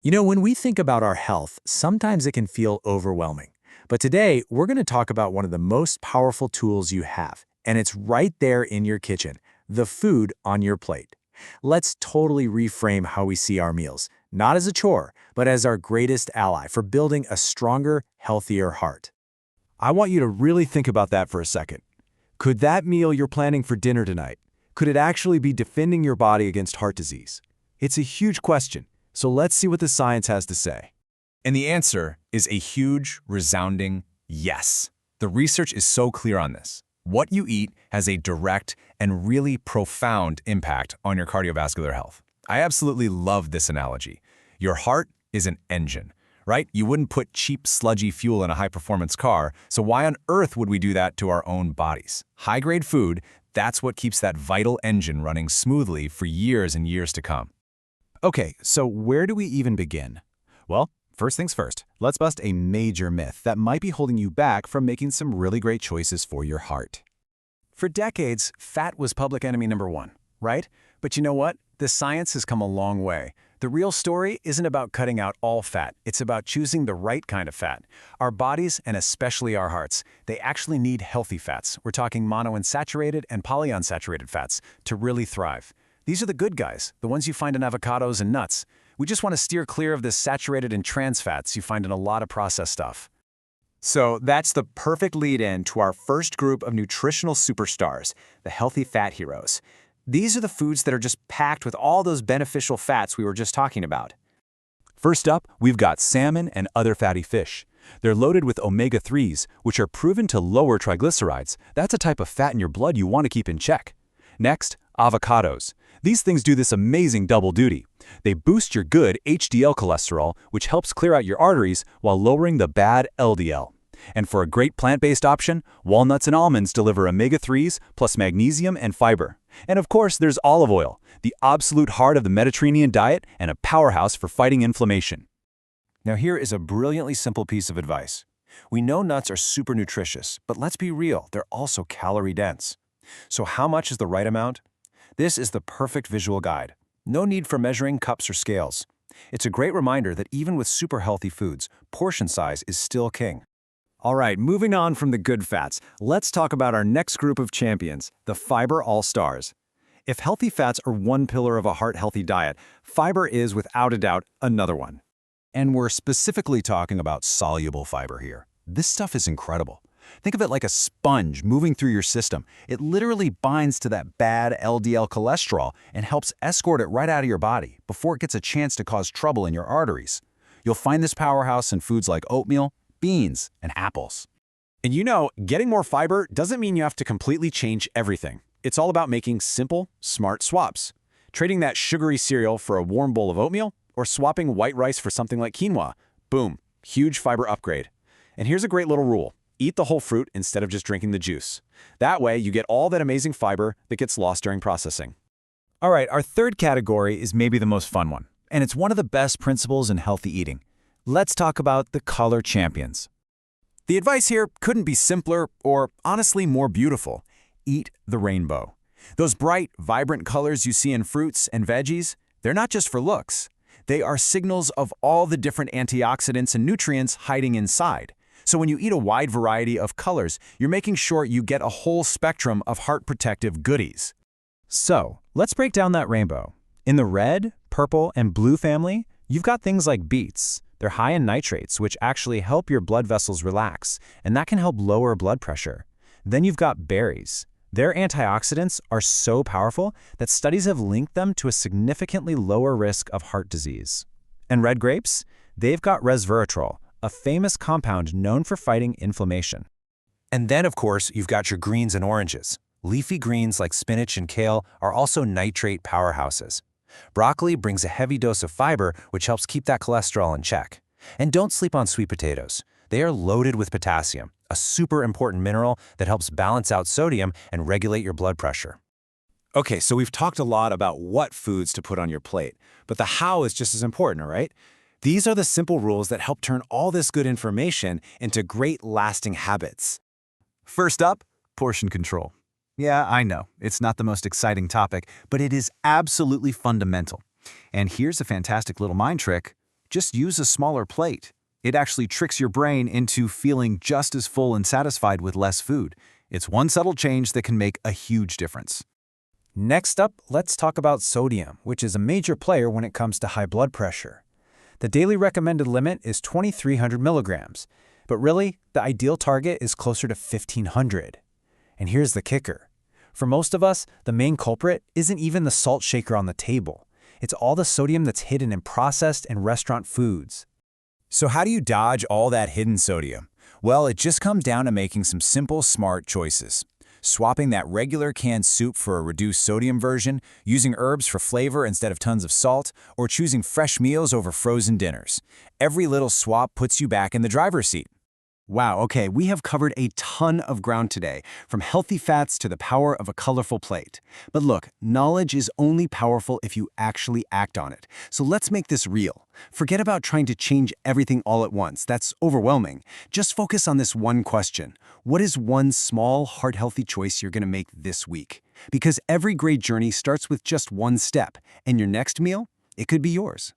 When we think about our health, sometimes it can feel overwhelming. But today, we're going to talk about one of the most powerful tools you have, and it's right there in your kitchen, the food on your plate. Let's totally reframe how we see our meals, not as a chore, but as our greatest ally for building a stronger, healthier heart. I want you to really think about that for a second. Could that meal you're planning for dinner tonight, could it actually be defending your body against heart disease? It's a huge question, so let's see what the science has to say. And the answer is a huge, resounding yes. The research is so clear on this. What you eat has a direct and really profound impact on your cardiovascular health. I absolutely love this analogy. Your heart is an engine, right? You wouldn't put cheap, sludgy fuel in a high-performance car, so why on earth would we do that to our own bodies? High-grade food, that's what keeps that vital engine running smoothly for years and years to come. Okay, so where do we even begin? Well, first things first, let's bust a major myth that might be holding you back from making some really great choices for your heart. For decades, fat was public enemy number one, right? But you know what? The science has come a long way. The real story isn't about cutting out all fat. It's about choosing the right kind of fat. Our bodies, and especially our hearts, they actually need healthy fats. We're talking monounsaturated and polyunsaturated fats to really thrive. These are the good guys, the ones you find in avocados and nuts. We just want to steer clear of the saturated and trans fats you find in a lot of processed stuff. So that's the perfect lead-in to our first group of nutritional superstars, the healthy fat heroes. These are the foods that are just packed with all those beneficial fats we were just talking about. First up, we've got salmon and other fatty fish. They're loaded with omega-3s, which are proven to lower triglycerides. That's a type of fat in your blood you want to keep in check. Next, avocados. These things do this amazing double duty. They boost your good HDL cholesterol, which helps clear out your arteries while lowering the bad LDL. And for a great plant-based option, walnuts and almonds deliver omega-3s plus magnesium and fiber. And of course, there's olive oil, the absolute heart of the Mediterranean diet and a powerhouse for fighting inflammation. Now here is a brilliantly simple piece of advice. We know nuts are super nutritious, but let's be real, they're also calorie dense. So how much is the right amount? This is the perfect visual guide. No need for measuring cups or scales. It's a great reminder that even with super healthy foods, portion size is still king. All right, moving on from the good fats, let's talk about our next group of champions, the fiber all-stars. If healthy fats are one pillar of a heart-healthy diet, fiber is, without a doubt, another one. And we're specifically talking about soluble fiber here. This stuff is incredible. Think of it like a sponge moving through your system. It literally binds to that bad LDL cholesterol and helps escort it right out of your body before it gets a chance to cause trouble in your arteries. You'll find this powerhouse in foods like oatmeal, beans, and apples. And getting more fiber doesn't mean you have to completely change everything. It's all about making simple, smart swaps. Trading that sugary cereal for a warm bowl of oatmeal, or swapping white rice for something like quinoa. Boom, huge fiber upgrade. And here's a great little rule. Eat the whole fruit instead of just drinking the juice. That way, you get all that amazing fiber that gets lost during processing. All right, our third category is maybe the most fun one, and it's one of the best principles in healthy eating. Let's talk about the color champions. The advice here couldn't be simpler or, honestly, more beautiful. Eat the rainbow. Those bright, vibrant colors you see in fruits and veggies, they're not just for looks. They are signals of all the different antioxidants and nutrients hiding inside. So when you eat a wide variety of colors, you're making sure you get a whole spectrum of heart-protective goodies. So, let's break down that rainbow. In the red, purple, and blue family, you've got things like beets. They're high in nitrates, which actually help your blood vessels relax, and that can help lower blood pressure. Then you've got berries. Their antioxidants are so powerful that studies have linked them to a significantly lower risk of heart disease. And red grapes? They've got resveratrol, a famous compound known for fighting inflammation. And then, of course, you've got your greens and oranges. Leafy greens like spinach and kale are also nitrate powerhouses. Broccoli brings a heavy dose of fiber, which helps keep that cholesterol in check. And don't sleep on sweet potatoes. They are loaded with potassium, a super important mineral that helps balance out sodium and regulate your blood pressure. Okay, so we've talked a lot about what foods to put on your plate, but the how is just as important, all right? These are the simple rules that help turn all this good information into great lasting habits. First up, portion control. Yeah, I know, it's not the most exciting topic, but it is absolutely fundamental. And here's a fantastic little mind trick. Just use a smaller plate. It actually tricks your brain into feeling just as full and satisfied with less food. It's one subtle change that can make a huge difference. Next up, let's talk about sodium, which is a major player when it comes to high blood pressure. The daily recommended limit is 2,300 milligrams, but really, the ideal target is closer to 1,500. And here's the kicker. For most of us, the main culprit isn't even the salt shaker on the table. It's all the sodium that's hidden in processed and restaurant foods. So how do you dodge all that hidden sodium? Well, it just comes down to making some simple, smart choices. Swapping that regular canned soup for a reduced sodium version, using herbs for flavor instead of tons of salt, or choosing fresh meals over frozen dinners. Every little swap puts you back in the driver's seat. Wow, okay, we have covered a ton of ground today, from healthy fats to the power of a colorful plate. But look, knowledge is only powerful if you actually act on it. So let's make this real. Forget about trying to change everything all at once. That's overwhelming. Just focus on this one question. What is one small, heart-healthy choice you're going to make this week? Because every great journey starts with just one step, and your next meal, it could be yours.